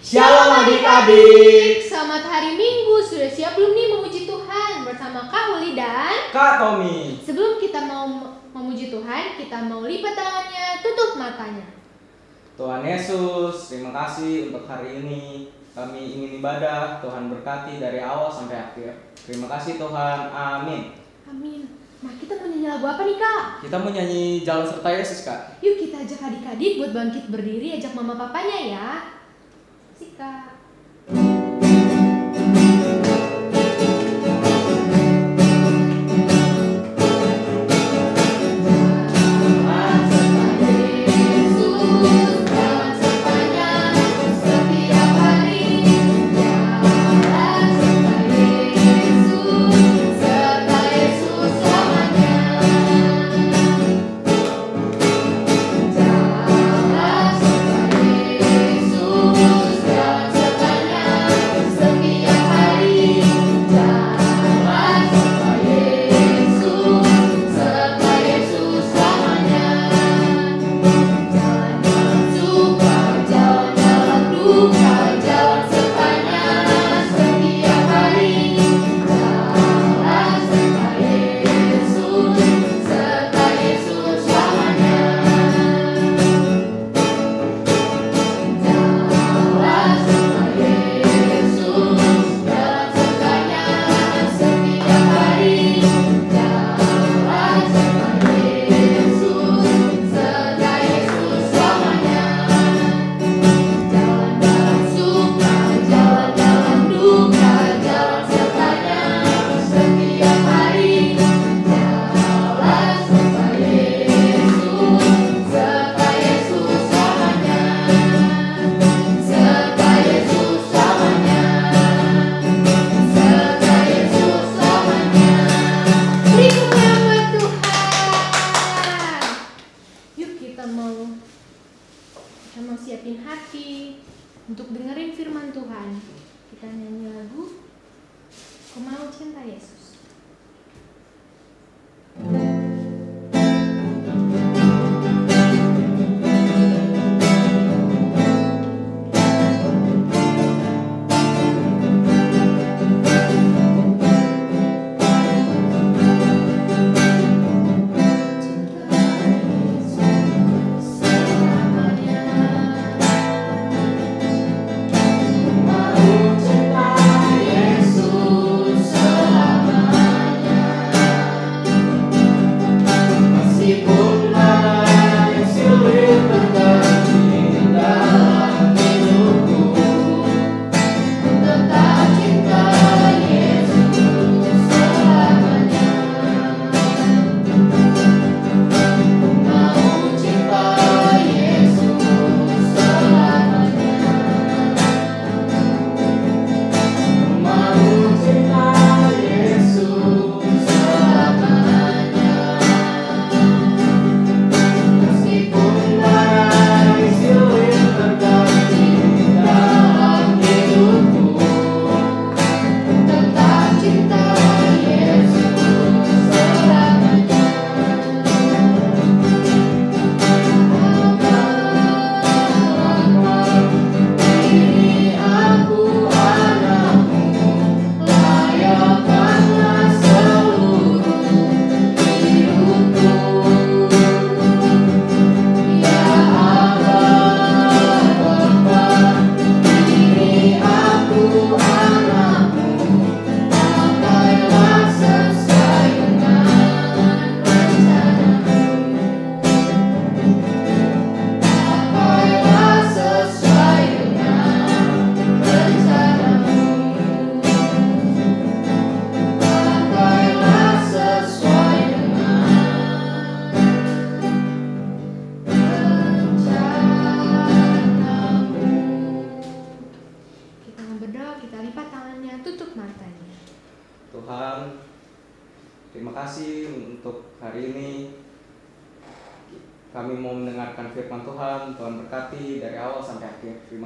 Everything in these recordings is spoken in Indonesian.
Shalom adik-adik. Selamat hari Minggu. Sudah siap belum nih memuji Tuhan bersama Kak Uli dan Kak Tommy? Sebelum kita mau memuji Tuhan, kita mau lipat tangannya, tutup matanya. Tuhan Yesus, terima kasih untuk hari ini. Kami ingin ibadah, Tuhan berkati dari awal sampai akhir. Terima kasih Tuhan, amin. Amin. Nah, kita mau nyanyi lagu apa nih, Kak? Kita mau nyanyi Jalan Serta Yesus, Kak. Yuk kita ajak adik-adik buat bangkit berdiri, ajak mama papanya ya. Sik, Kak.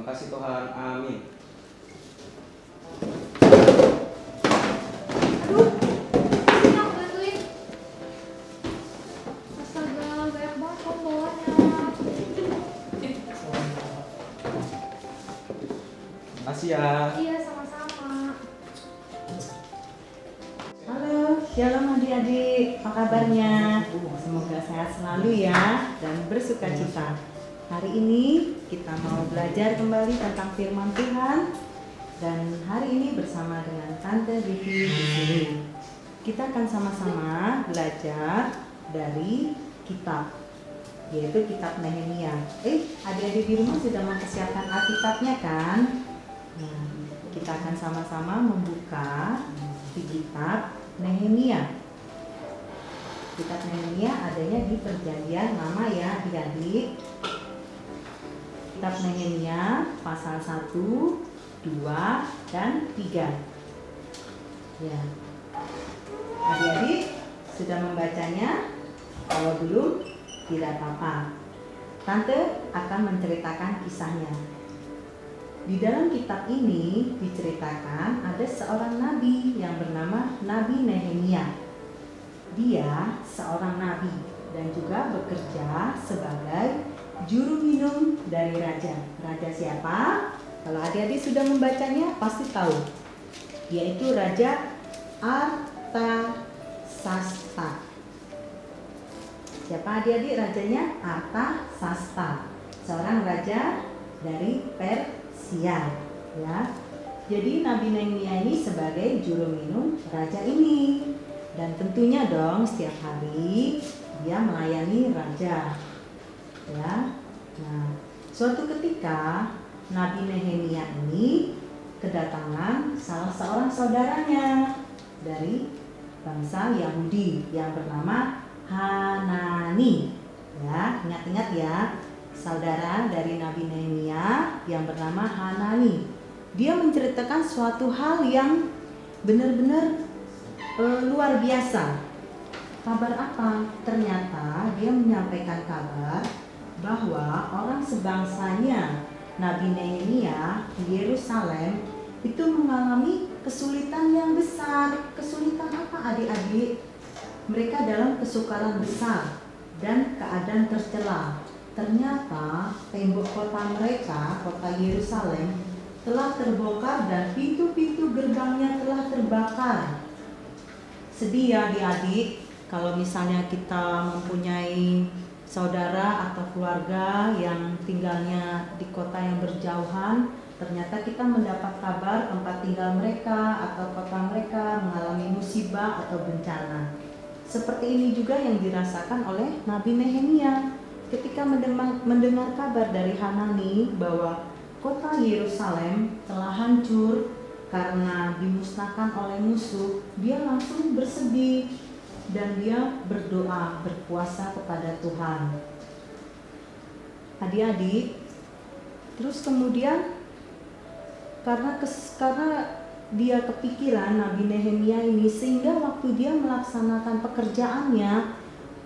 Terima kasih Tuhan, amin. Makasih ya. Iya, sama-sama. Halo, shalom adik-adik, apa kabarnya? Semoga sehat selalu ya dan bersukacita. Hari ini kita mau belajar kembali tentang firman Tuhan dan hari ini bersama dengan Tante Vivi di sini. Kita akan sama-sama belajar dari kitab, yaitu kitab Nehemia. Adik-adik di rumah sudah mempersiapkan Alkitabnya kan? Nah, kita akan sama-sama membuka di kitab Nehemia. Kitab Nehemia adanya di Perjanjian Lama ya adik-adik. Kitab Nehemia pasal 1, 2, dan 3. Ya. Adik-adik sudah membacanya? Kalau belum, tidak apa-apa. Tante akan menceritakan kisahnya. Di dalam kitab ini diceritakan ada seorang nabi yang bernama Nabi Nehemia. Dia seorang nabi dan juga bekerja sebagai juru minum dari raja. Raja siapa? Kalau adik-adik sudah membacanya pasti tahu. Yaitu Raja Artasasta. Siapa adik-adik rajanya? Artasasta. Seorang raja dari Persia. Ya, jadi Nabi Nehemia ini sebagai juru minum raja ini, dan tentunya dong setiap hari dia melayani raja. Ya, nah suatu ketika Nabi Nehemia ini kedatangan salah seorang saudaranya dari bangsa Yahudi yang bernama Hanani. Ya, ingat-ingat ya. Saudara dari Nabi Nehemia yang bernama Hanani. Dia menceritakan suatu hal yang benar-benar luar biasa. Kabar apa? Ternyata dia menyampaikan kabar bahwa orang sebangsanya Nabi Nehemia di Yerusalem itu mengalami kesulitan yang besar. Kesulitan apa adik-adik? Mereka dalam kesukaran besar dan keadaan tercela. Ternyata tembok kota mereka, kota Yerusalem, telah terbongkar dan pintu-pintu gerbangnya telah terbakar. Sedih ya adik-adik kalau misalnya kita mempunyai saudara atau keluarga yang tinggalnya di kota yang berjauhan. Ternyata kita mendapat kabar tempat tinggal mereka atau kota mereka mengalami musibah atau bencana. Seperti ini juga yang dirasakan oleh Nabi Nehemia. Ketika mendengar kabar dari Hanani bahwa kota Yerusalem telah hancur karena dimusnahkan oleh musuh, dia langsung bersedih dan dia berdoa, berpuasa kepada Tuhan. Adik-adik, terus kemudian karena dia kepikiran Nabi Nehemia ini, sehingga waktu dia melaksanakan pekerjaannya,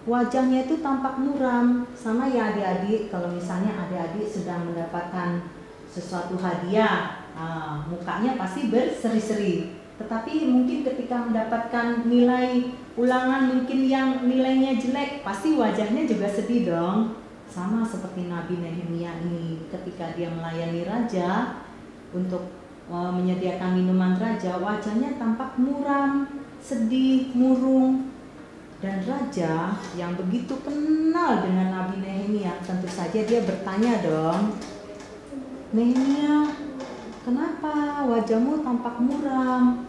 wajahnya itu tampak muram. Sama ya adik-adik, kalau misalnya adik-adik sedang mendapatkan sesuatu hadiah, mukanya pasti berseri-seri. Tetapi mungkin ketika mendapatkan nilai ulangan mungkin yang nilainya jelek, pasti wajahnya juga sedih dong. Sama seperti Nabi Nehemia ini, ketika dia melayani raja untuk menyediakan minuman raja, wajahnya tampak muram, sedih, murung. Dan raja yang begitu kenal dengan Nabi Nehemia, tentu saja dia bertanya dong, Nehemia, kenapa wajahmu tampak muram?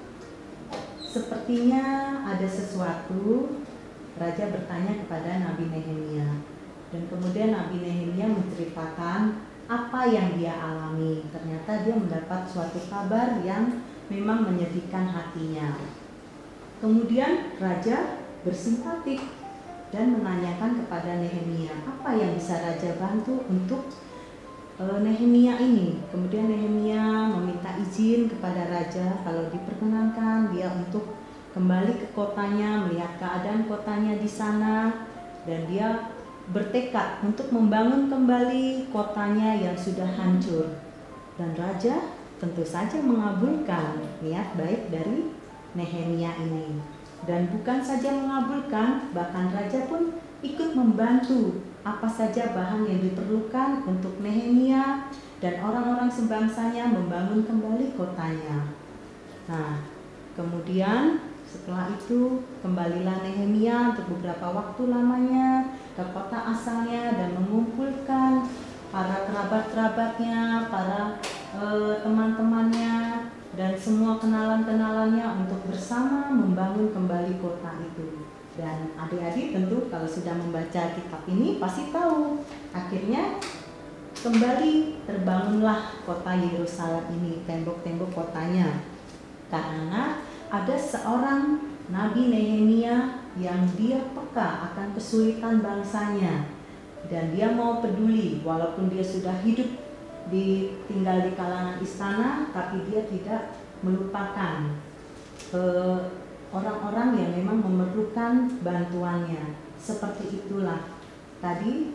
Sepertinya ada sesuatu. Raja bertanya kepada Nabi Nehemia. Dan kemudian Nabi Nehemia menceritakan apa yang dia alami. Ternyata dia mendapat suatu kabar yang memang menyedihkan hatinya. Kemudian raja bersimpatik dan menanyakan kepada Nehemia apa yang bisa raja bantu untuk Nehemia ini. Kemudian Nehemia meminta izin kepada raja kalau diperkenankan dia untuk kembali ke kotanya, melihat keadaan kotanya di sana, dan dia bertekad untuk membangun kembali kotanya yang sudah hancur. Dan raja tentu saja mengabulkan niat baik dari Nehemia ini. Dan bukan saja mengabulkan, bahkan raja pun ikut membantu apa saja bahan yang diperlukan untuk Nehemia dan orang-orang sebangsanya membangun kembali kotanya. Nah, kemudian setelah itu kembalilah Nehemia untuk beberapa waktu lamanya ke kota asalnya dan mengumpulkan para kerabat-kerabatnya, para teman-temannya, dan semua kenalan-kenalannya untuk bersama membangun kembali kota itu. Dan adik-adik tentu kalau sudah membaca kitab ini pasti tahu akhirnya kembali terbangunlah kota Yerusalem ini, tembok-tembok kotanya. Karena ada seorang Nabi Nehemia yang dia peka akan kesulitan bangsanya dan dia mau peduli walaupun dia sudah hidup tinggal di kalangan istana, tapi dia tidak melupakan orang-orang yang memang memerlukan bantuannya. Seperti itulah tadi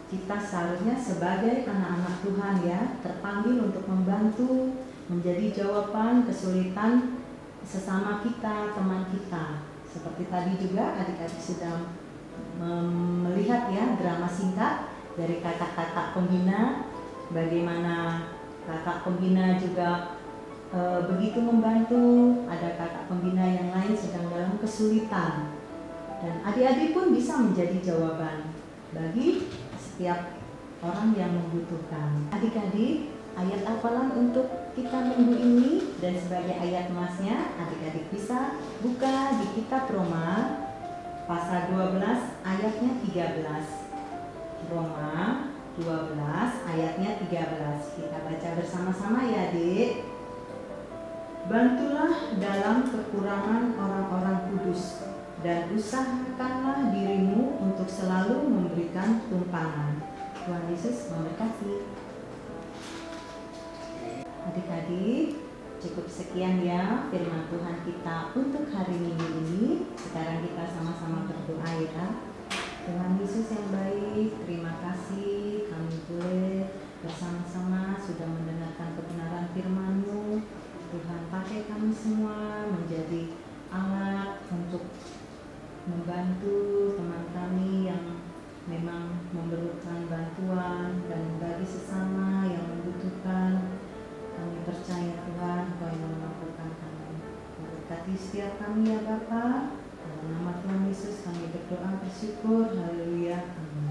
kita seharusnya sebagai anak-anak Tuhan ya terpanggil untuk membantu, menjadi jawaban kesulitan sesama kita, teman kita. Seperti tadi juga adik-adik sudah melihat ya drama singkat dari kakak-kakak pembina, bagaimana kakak pembina juga begitu membantu. Ada kakak pembina yang lain sedang dalam kesulitan dan adik-adik pun bisa menjadi jawaban bagi setiap orang yang membutuhkan. Adik-adik, ayat hafalan untuk kita minggu ini dan sebagai ayat emasnya adik-adik bisa buka di kitab Roma pasal 12 ayatnya 13. Roma 12 ayatnya 13. Kita baca bersama-sama ya adik. Bantulah dalam kekurangan orang-orang kudus dan usahakanlah dirimu untuk selalu memberikan tumpangan. Tuhan Yesus memberkati. Adik-adik, cukup sekian ya firman Tuhan kita untuk hari Minggu ini. Sekarang kita sama-sama berdoa ya. Tuhan Yesus yang baik, terima kasih kami boleh bersama-sama sudah mendengarkan kebenaran firman-Mu. Tuhan, pakai kami semua menjadi alat untuk membantu teman kami yang memang memerlukan bantuan dan bagi sesama yang membutuhkan. Kami percaya Tuhan Kau yang memampukan kami. Memberkati setiap kami ya Bapa. Dalam nama Tuhan Yesus kami berdoa bersyukur. Haleluya. Amin.